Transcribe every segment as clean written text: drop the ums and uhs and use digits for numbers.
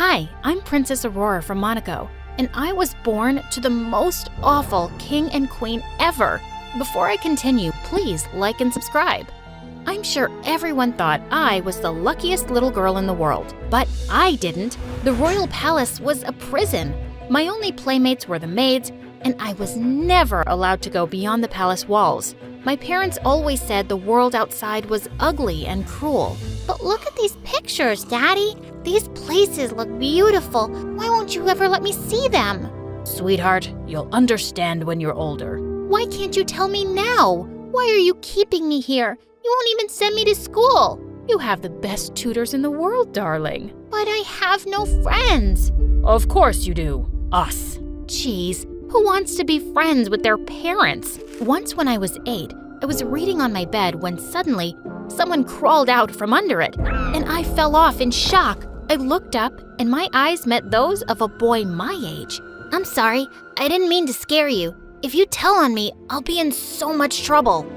Hi, I'm Princess Aurora from Monaco, and I was born to the most awful king and queen ever. Before I continue, please like and subscribe. I'm sure everyone thought I was the luckiest little girl in the world, but I didn't. The royal palace was a prison. My only playmates were the maids, and I was never allowed to go beyond the palace walls. My parents always said the world outside was ugly and cruel. But look at these pictures, Daddy. These places look beautiful. Why won't you ever let me see them? Sweetheart, you'll understand when you're older. Why can't you tell me now? Why are you keeping me here? You won't even send me to school. You have the best tutors in the world, darling. But I have no friends. Of course you do. Us. Jeez, who wants to be friends with their parents? Once when I was 8, I was reading on my bed when suddenly someone crawled out from under it, and I fell off in shock. I looked up, and my eyes met those of a boy my age. I'm sorry, I didn't mean to scare you. If you tell on me, I'll be in so much trouble.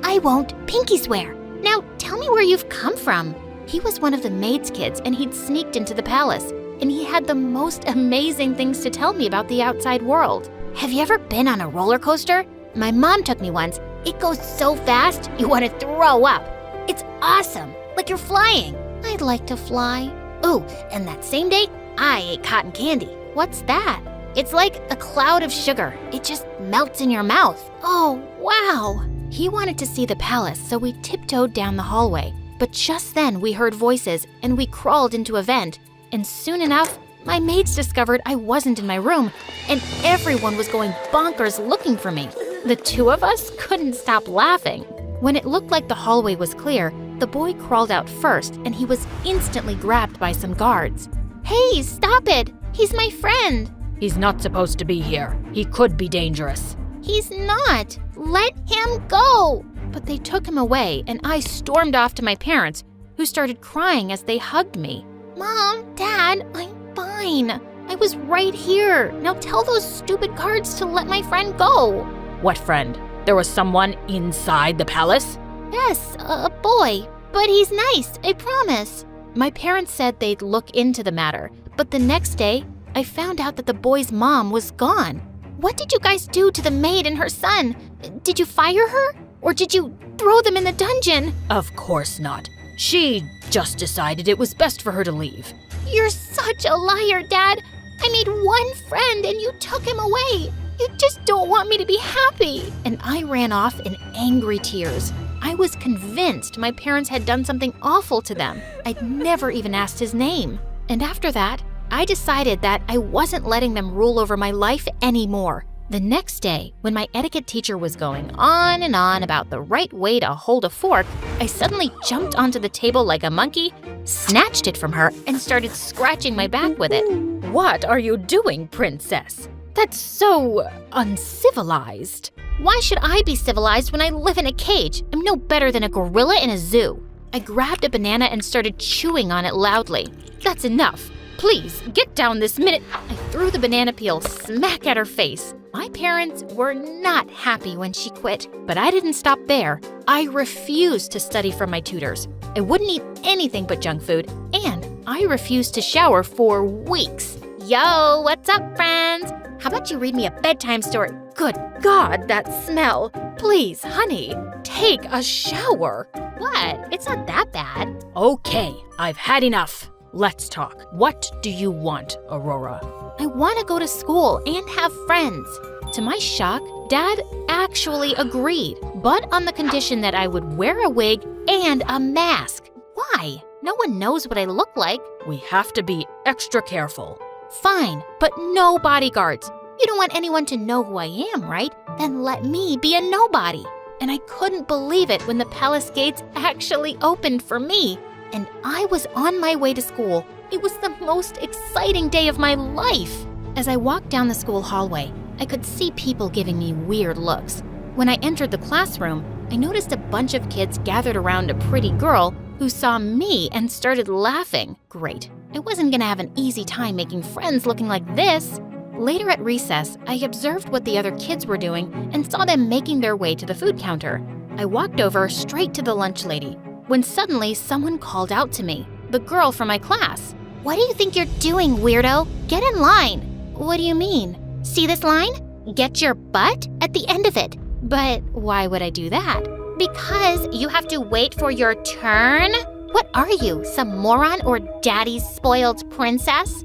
I won't, pinky swear. Now tell me where you've come from. He was one of the maid's kids, and he'd sneaked into the palace, and he had the most amazing things to tell me about the outside world. Have you ever been on a roller coaster? My mom took me once. It goes so fast, you want to throw up. It's awesome, like you're flying. I'd like to fly. Ooh, and that same day, I ate cotton candy. What's that? It's like a cloud of sugar. It just melts in your mouth. Oh, wow. He wanted to see the palace, so we tiptoed down the hallway. But just then we heard voices, and we crawled into a vent. And soon enough, my maids discovered I wasn't in my room, and everyone was going bonkers looking for me. The two of us couldn't stop laughing. When it looked like the hallway was clear, the boy crawled out first, and he was instantly grabbed by some guards. Hey, stop it! He's my friend! He's not supposed to be here. He could be dangerous. He's not! Let him go! But they took him away, and I stormed off to my parents, who started crying as they hugged me. Mom, Dad, I'm fine. I was right here. Now tell those stupid guards to let my friend go. What friend? There was someone inside the palace? Yes, a boy. But he's nice, I promise. My parents said they'd look into the matter, but the next day, I found out that the boy's mom was gone. What did you guys do to the maid and her son? Did you fire her? Or did you throw them in the dungeon? Of course not. She just decided it was best for her to leave. You're such a liar, Dad. I made one friend and you took him away. You just don't want me to be happy. And I ran off in angry tears. I was convinced my parents had done something awful to them. I'd never even asked his name. And after that, I decided that I wasn't letting them rule over my life anymore. The next day, when my etiquette teacher was going on and on about the right way to hold a fork, I suddenly jumped onto the table like a monkey, snatched it from her, and started scratching my back with it. What are you doing, princess? That's so uncivilized. Why should I be civilized when I live in a cage? I'm no better than a gorilla in a zoo. I grabbed a banana and started chewing on it loudly. That's enough. Please, get down this minute. I threw the banana peel smack at her face. My parents were not happy when she quit, but I didn't stop there. I refused to study from my tutors. I wouldn't eat anything but junk food, and I refused to shower for weeks. Yo, what's up, friends? How about you read me a bedtime story? Good God, that smell. Please, honey, take a shower. What? It's not that bad. Okay, I've had enough. Let's talk. What do you want, Aurora? I want to go to school and have friends. To my shock, Dad actually agreed, but on the condition that I would wear a wig and a mask. Why? No one knows what I look like. We have to be extra careful. Fine, but no bodyguards. You don't want anyone to know who I am, right? Then let me be a nobody. And I couldn't believe it when the palace gates actually opened for me. And I was on my way to school. It was the most exciting day of my life. As I walked down the school hallway, I could see people giving me weird looks. When I entered the classroom, I noticed a bunch of kids gathered around a pretty girl who saw me and started laughing. Great. I wasn't gonna have an easy time making friends looking like this. Later at recess, I observed what the other kids were doing and saw them making their way to the food counter. I walked over straight to the lunch lady, when suddenly someone called out to me, the girl from my class. What do you think you're doing, weirdo? Get in line. What do you mean? See this line? Get your butt at the end of it. But why would I do that? Because you have to wait for your turn. What are you, some moron or daddy's spoiled princess?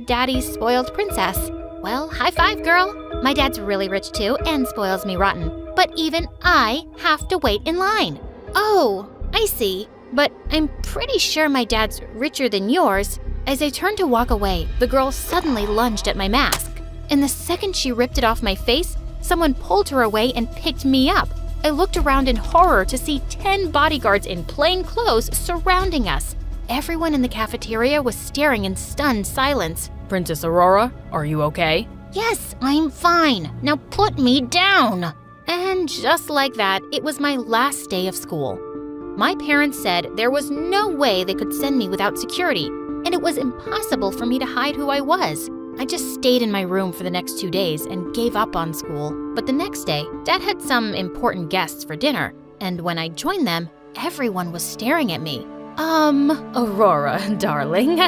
Daddy's spoiled princess. Well, high five, girl. My dad's really rich too and spoils me rotten. But even I have to wait in line. Oh, I see. But I'm pretty sure my dad's richer than yours. As I turned to walk away, the girl suddenly lunged at my mask. And the second she ripped it off my face, someone pulled her away and picked me up. I looked around in horror to see 10 bodyguards in plain clothes surrounding us. Everyone in the cafeteria was staring in stunned silence. Princess Aurora, are you okay? Yes, I'm fine. Now put me down. And just like that, it was my last day of school. My parents said there was no way they could send me without security, and it was impossible for me to hide who I was. I just stayed in my room for the next 2 days and gave up on school. But the next day, Dad had some important guests for dinner, and when I joined them, everyone was staring at me. Aurora, darling,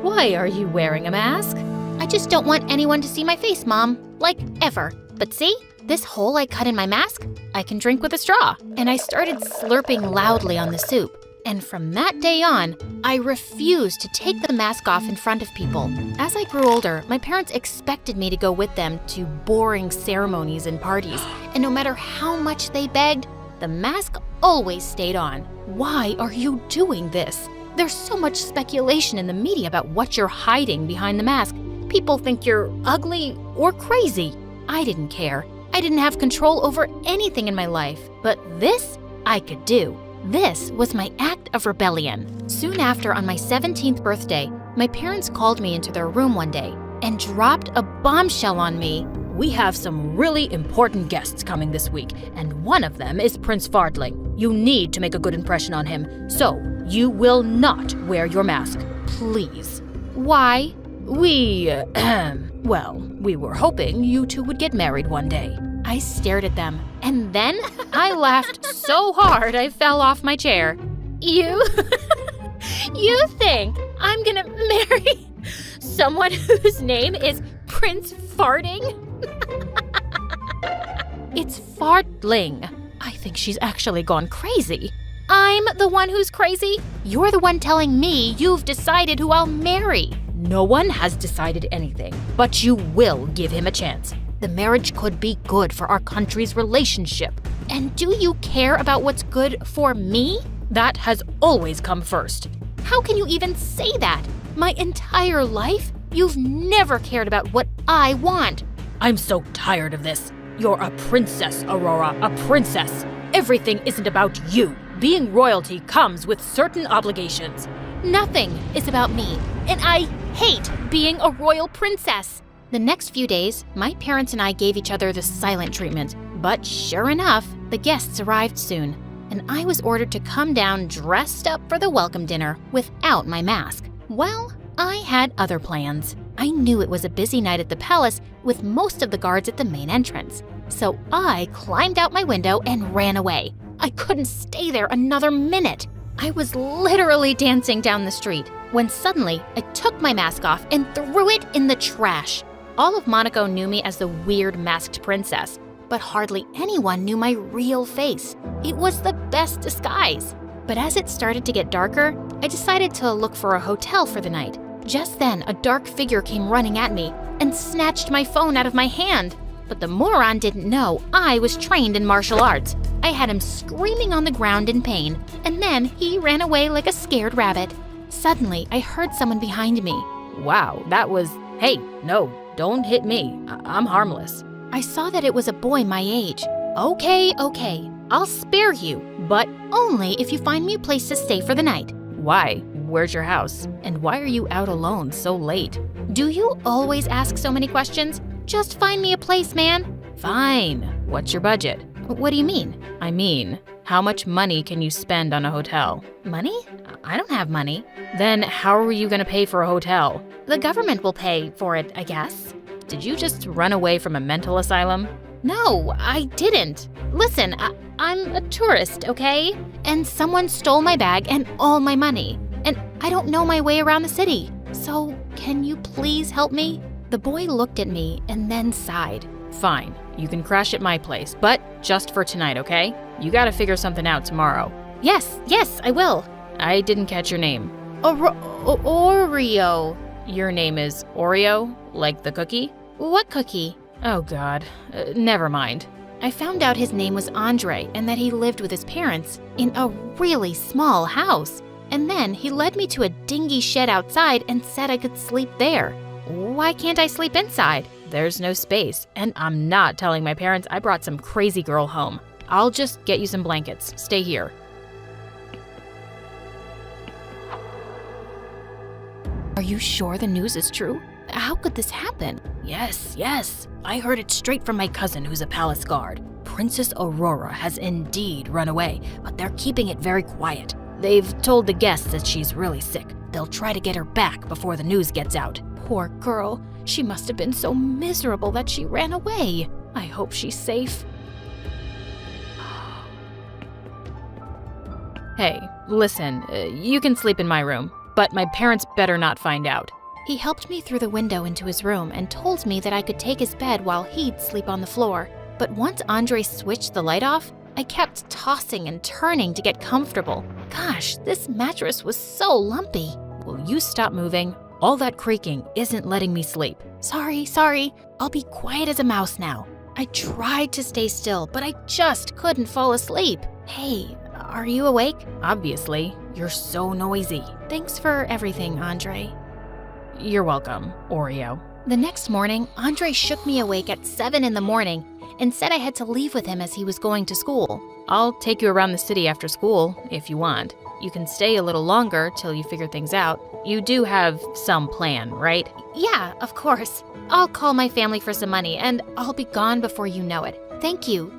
why are you wearing a mask? I just don't want anyone to see my face, Mom. Like, ever. But see? This hole I cut in my mask, I can drink with a straw. And I started slurping loudly on the soup. And from that day on, I refused to take the mask off in front of people. As I grew older, my parents expected me to go with them to boring ceremonies and parties. And no matter how much they begged, the mask always stayed on. Why are you doing this? There's so much speculation in the media about what you're hiding behind the mask. People think you're ugly or crazy. I didn't care. I didn't have control over anything in my life. But this, I could do. This was my act of rebellion. Soon after, on my 17th birthday, my parents called me into their room one day and dropped a bombshell on me. We have some really important guests coming this week, and one of them is Prince Fardling. You need to make a good impression on him, so you will not wear your mask, please. Why? We were hoping you two would get married one day. I stared at them, and then I laughed so hard I fell off my chair. You think I'm gonna marry someone whose name is Prince Farting? It's Fardling. I think she's actually gone crazy. I'm the one who's crazy? You're the one telling me you've decided who I'll marry. No one has decided anything, but you will give him a chance. The marriage could be good for our country's relationship. And do you care about what's good for me? That has always come first. How can you even say that? My entire life, you've never cared about what I want. I'm so tired of this. You're a princess, Aurora, a princess. Everything isn't about you. Being royalty comes with certain obligations. Nothing is about me, and I hate being a royal princess. The next few days, my parents and I gave each other the silent treatment. But sure enough, the guests arrived soon, and I was ordered to come down dressed up for the welcome dinner without my mask. Well, I had other plans. I knew it was a busy night at the palace with most of the guards at the main entrance. So I climbed out my window and ran away. I couldn't stay there another minute. I was literally dancing down the street when suddenly I took my mask off and threw it in the trash. All of Monaco knew me as the weird masked princess, but hardly anyone knew my real face. It was the best disguise. But as it started to get darker, I decided to look for a hotel for the night. Just then, a dark figure came running at me and snatched my phone out of my hand. But the moron didn't know I was trained in martial arts. I had him screaming on the ground in pain, and then he ran away like a scared rabbit. Suddenly, I heard someone behind me. Wow, that was... Hey, no, don't hit me. I'm harmless. I saw that it was a boy my age. Okay, I'll spare you, but only if you find me a place to stay for the night. Why? Where's your house? And why are you out alone so late? Do you always ask so many questions? Just find me a place, man. Fine. What's your budget? What do you mean? I mean, how much money can you spend on a hotel? Money? I don't have money. Then how are you going to pay for a hotel? The government will pay for it, I guess. Did you just run away from a mental asylum? No, I didn't. Listen, I'm a tourist, okay? And someone stole my bag and all my money. And I don't know my way around the city. So, can you please help me? The boy looked at me and then sighed. Fine, you can crash at my place, but just for tonight, okay? You gotta figure something out tomorrow. Yes, I will. I didn't catch your name. Oreo. Your name is Oreo, like the cookie? What cookie? Oh God, never mind. I found out his name was Andre and that he lived with his parents in a really small house. And then he led me to a dingy shed outside and said I could sleep there. Why can't I sleep inside? There's no space, and I'm not telling my parents I brought some crazy girl home. I'll just get you some blankets. Stay here. Are you sure the news is true? How could this happen? Yes. I heard it straight from my cousin who's a palace guard. Princess Aurora has indeed run away, but they're keeping it very quiet. They've told the guests that she's really sick. They'll try to get her back before the news gets out. Poor girl. She must have been so miserable that she ran away. I hope she's safe. Hey, listen, you can sleep in my room, but my parents better not find out. He helped me through the window into his room and told me that I could take his bed while he'd sleep on the floor. But once Andre switched the light off, I kept tossing and turning to get comfortable. Gosh, this mattress was so lumpy. Will you stop moving? All that creaking isn't letting me sleep. Sorry. I'll be quiet as a mouse now. I tried to stay still, but I just couldn't fall asleep. Hey, are you awake? Obviously, you're so noisy. Thanks for everything, Andre. You're welcome, Oreo. The next morning, Andre shook me awake at 7 in the morning and said I had to leave with him as he was going to school. I'll take you around the city after school, if you want. You can stay a little longer till you figure things out. You do have some plan, right? Yeah, of course. I'll call my family for some money and I'll be gone before you know it. Thank you.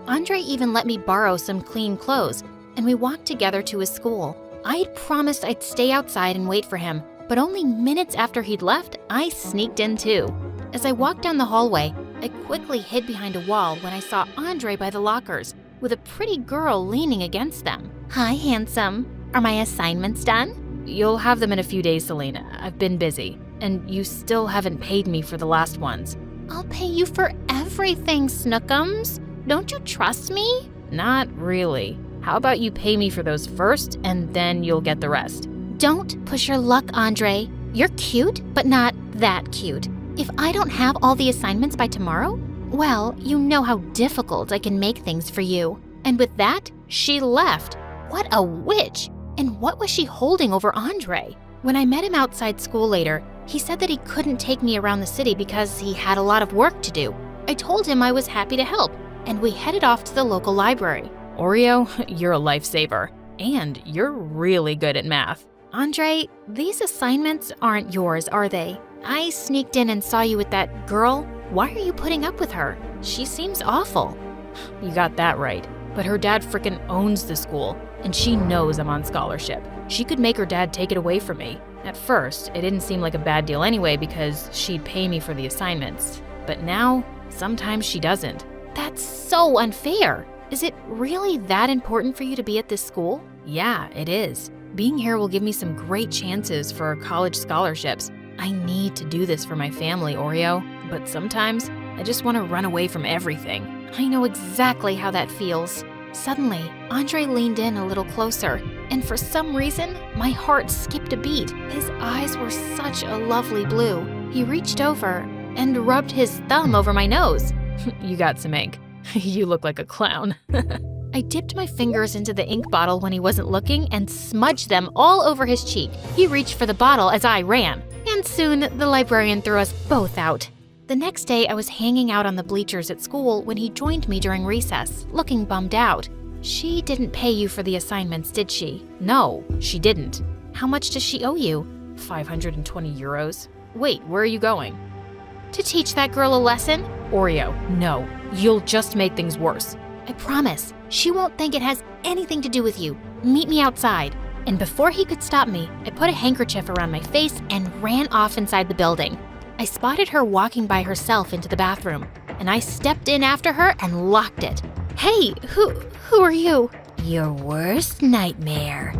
Andre even let me borrow some clean clothes, and we walked together to his school. I'd promised I'd stay outside and wait for him, but only minutes after he'd left, I sneaked in too. As I walked down the hallway, I quickly hid behind a wall when I saw Andre by the lockers, with a pretty girl leaning against them. Hi, handsome. Are my assignments done? You'll have them in a few days, Selena. I've been busy, and you still haven't paid me for the last ones. I'll pay you for everything, Snookums. Don't you trust me? Not really. How about you pay me for those first, and then you'll get the rest? Don't push your luck, Andre. You're cute, but not that cute. If I don't have all the assignments by tomorrow, well, you know how difficult I can make things for you. And with that, she left. What a witch! And what was she holding over Andre? When I met him outside school later, he said that he couldn't take me around the city because he had a lot of work to do. I told him I was happy to help, and we headed off to the local library. Oreo, you're a lifesaver. And you're really good at math. Andre, these assignments aren't yours, are they? I sneaked in and saw you with that girl. Why are you putting up with her? She seems awful. You got that right. But her dad frickin' owns the school, and she knows I'm on scholarship. She could make her dad take it away from me. At first, it didn't seem like a bad deal anyway because she'd pay me for the assignments. But now, sometimes she doesn't. That's so unfair. Is it really that important for you to be at this school? Yeah, it is. Being here will give me some great chances for college scholarships. I need to do this for my family, Oreo, but sometimes I just want to run away from everything. I know exactly how that feels. Suddenly, Andre leaned in a little closer, and for some reason, my heart skipped a beat. His eyes were such a lovely blue. He reached over and rubbed his thumb over my nose. You got some ink. You look like a clown. I dipped my fingers into the ink bottle when he wasn't looking and smudged them all over his cheek. He reached for the bottle as I ran, and soon the librarian threw us both out. The next day, I was hanging out on the bleachers at school when he joined me during recess, looking bummed out. She didn't pay you for the assignments, did she? No, she didn't. How much does she owe you? 520 euros. Wait, where are you going? To teach that girl a lesson? Oreo, no. You'll just make things worse. I promise. She won't think it has anything to do with you. Meet me outside. And before he could stop me, I put a handkerchief around my face and ran off inside the building. I spotted her walking by herself into the bathroom, and I stepped in after her and locked it. Hey, who are you? Your worst nightmare.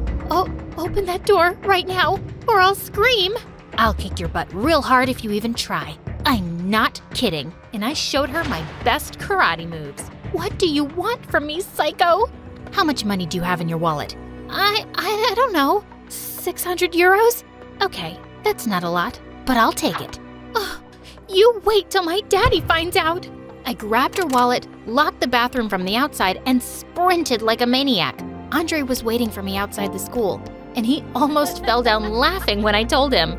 Open that door right now, or I'll scream. I'll kick your butt real hard if you even try. I'm not kidding. And I showed her my best karate moves. What do you want from me, psycho? How much money do you have in your wallet? I don't know. 600 euros? Okay, that's not a lot, but I'll take it. Oh, you wait till my daddy finds out. I grabbed her wallet, locked the bathroom from the outside, and sprinted like a maniac. Andre was waiting for me outside the school, and he almost fell down laughing when I told him.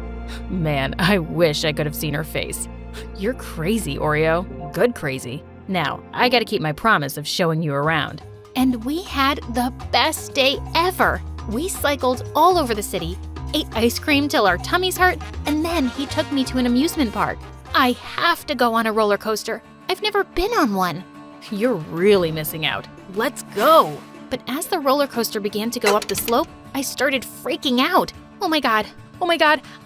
Man, I wish I could have seen her face. You're crazy, Oreo. Good crazy. Now, I gotta keep my promise of showing you around. And we had the best day ever. We cycled all over the city, ate ice cream till our tummies hurt, and then he took me to an amusement park. I have to go on a roller coaster. I've never been on one. You're really missing out. Let's go! But as the roller coaster began to go up the slope, I started freaking out. Oh my god,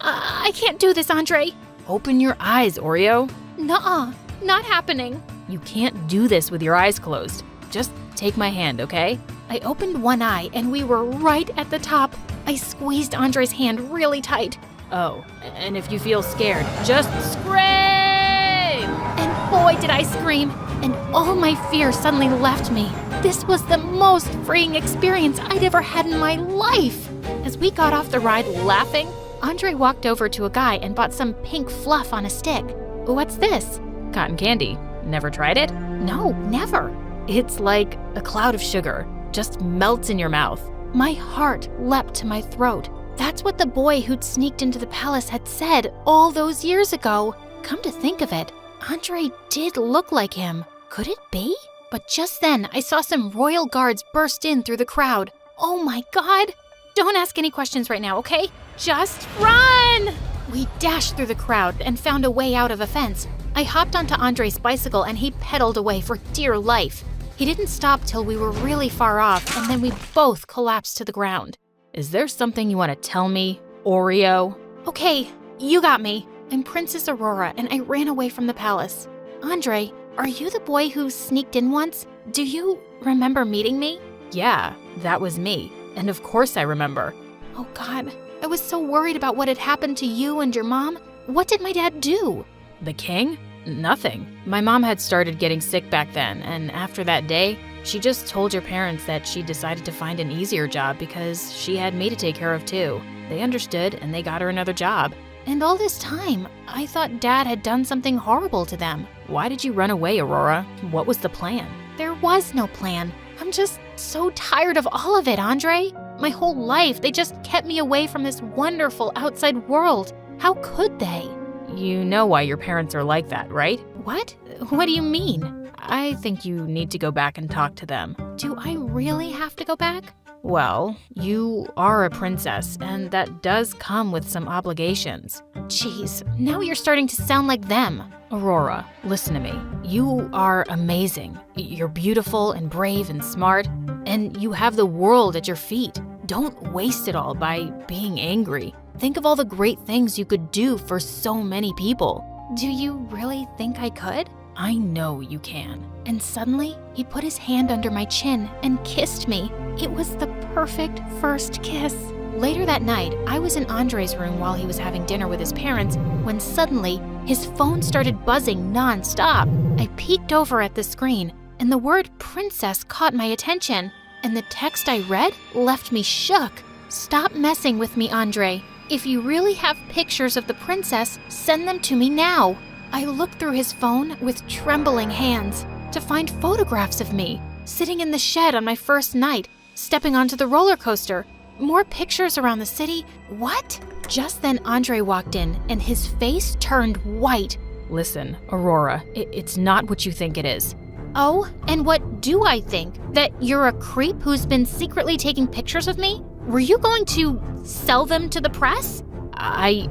I can't do this, Andre. Open your eyes, Oreo. Nuh-uh, not happening. You can't do this with your eyes closed. Just take my hand, okay? I opened one eye and we were right at the top. I squeezed Andre's hand really tight. Oh, and if you feel scared, just scream! And boy, did I scream, and all my fear suddenly left me. This was the most freeing experience I'd ever had in my life. As we got off the ride laughing, Andre walked over to a guy and bought some pink fluff on a stick. What's this? Cotton candy. Never tried it? No, never. It's like a cloud of sugar. Just melts in your mouth. My heart leapt to my throat. That's what the boy who'd sneaked into the palace had said all those years ago. Come to think of it, Andre did look like him. Could it be? But just then, I saw some royal guards burst in through the crowd. Oh my god! Don't ask any questions right now, okay? Just run! We dashed through the crowd and found a way out of a fence. I hopped onto Andre's bicycle and he pedaled away for dear life. He didn't stop till we were really far off, and then we both collapsed to the ground. Is there something you want to tell me, Oreo? Okay, you got me. I'm Princess Aurora, and I ran away from the palace. Andre, are you the boy who sneaked in once? Do you remember meeting me? Yeah, that was me. And of course I remember. Oh God, I was so worried about what had happened to you and your mom. What did my dad do? The king? Nothing. My mom had started getting sick back then, and after that day, she just told your parents that she decided to find an easier job because she had me to take care of too. They understood and they got her another job. And all this time, I thought Dad had done something horrible to them. Why did you run away, Aurora? What was the plan? There was no plan. I'm just so tired of all of it, Andre. My whole life, they just kept me away from this wonderful outside world. How could they? You know why your parents are like that, right? What? What do you mean? I think you need to go back and talk to them. Do I really have to go back? Well, you are a princess, and that does come with some obligations. Jeez, now you're starting to sound like them. Aurora, listen to me. You are amazing. You're beautiful and brave and smart, and you have the world at your feet. Don't waste it all by being angry. Think of all the great things you could do for so many people. Do you really think I could? I know you can. And suddenly, he put his hand under my chin and kissed me. It was the perfect first kiss. Later that night, I was in Andre's room while he was having dinner with his parents when suddenly, his phone started buzzing non-stop. I peeked over at the screen, and the word princess caught my attention. And the text I read left me shook. Stop messing with me, Andre. If you really have pictures of the princess, send them to me now. I looked through his phone with trembling hands to find photographs of me, sitting in the shed on my first night, stepping onto the roller coaster. More pictures around the city. What? Just then Andre walked in and his face turned white. Listen, Aurora, it's not what you think it is. Oh, and what do I think? That you're a creep who's been secretly taking pictures of me? Were you going to sell them to the press? I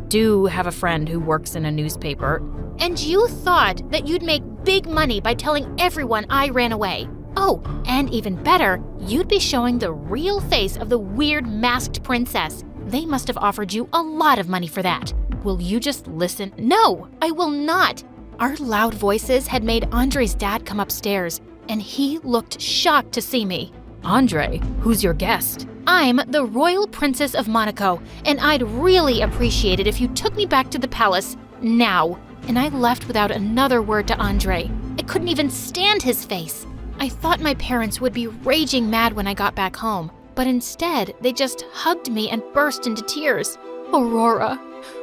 do have a friend who works in a newspaper. And you thought that you'd make big money by telling everyone I ran away. Oh, and even better, you'd be showing the real face of the weird masked princess. They must have offered you a lot of money for that. Will you just listen? No, I will not. Our loud voices had made Andre's dad come upstairs, and he looked shocked to see me. Andre, who's your guest? I'm the Royal Princess of Monaco, and I'd really appreciate it if you took me back to the palace now. And I left without another word to Andre. I couldn't even stand his face. I thought my parents would be raging mad when I got back home, but instead they just hugged me and burst into tears. Aurora,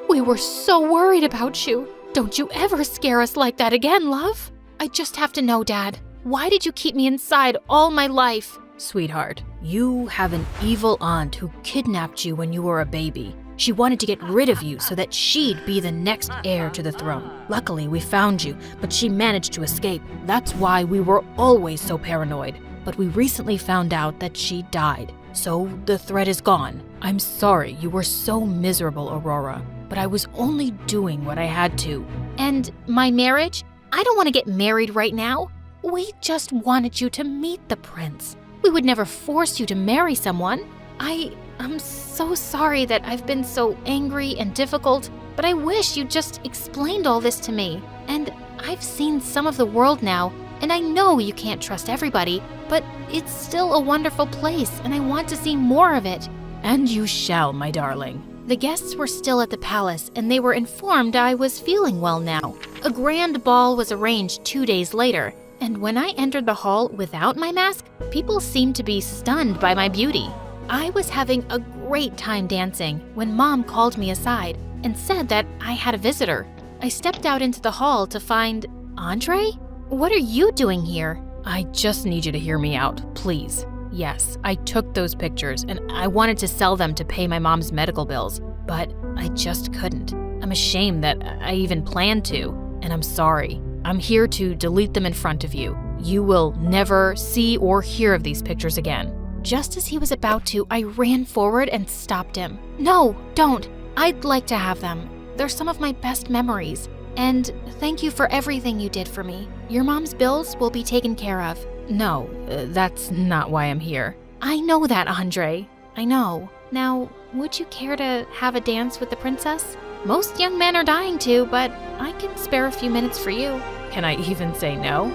we were so worried about you. Don't you ever scare us like that again, love? I just have to know, Dad. Why did you keep me inside all my life? Sweetheart, you have an evil aunt who kidnapped you when you were a baby. She wanted to get rid of you so that she'd be the next heir to the throne. Luckily, we found you, but she managed to escape. That's why we were always so paranoid. But we recently found out that she died, so the threat is gone. I'm sorry you were so miserable, Aurora, but I was only doing what I had to. And my marriage? I don't want to get married right now. We just wanted you to meet the prince. We would never force you to marry someone. I'm so sorry that I've been so angry and difficult, but I wish you just explained all this to me. And I've seen some of the world now, and I know you can't trust everybody, but it's still a wonderful place, and I want to see more of it. And you shall, my darling. The guests were still at the palace, and they were informed I was feeling well now. A grand ball was arranged 2 days later, and when I entered the hall without my mask, people seemed to be stunned by my beauty. I was having a great time dancing when Mom called me aside and said that I had a visitor. I stepped out into the hall to find Andre? What are you doing here? I just need you to hear me out, please. Yes, I took those pictures and I wanted to sell them to pay my mom's medical bills, but I just couldn't. I'm ashamed that I even planned to, and I'm sorry. I'm here to delete them in front of you. You will never see or hear of these pictures again. Just as he was about to, I ran forward and stopped him. No, don't. I'd like to have them. They're some of my best memories. And thank you for everything you did for me. Your mom's bills will be taken care of. No, that's not why I'm here. I know that, Andre. I know. Now, would you care to have a dance with the princess? Most young men are dying to, but I can spare a few minutes for you. Can I even say no?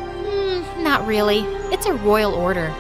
Not really. It's a royal order.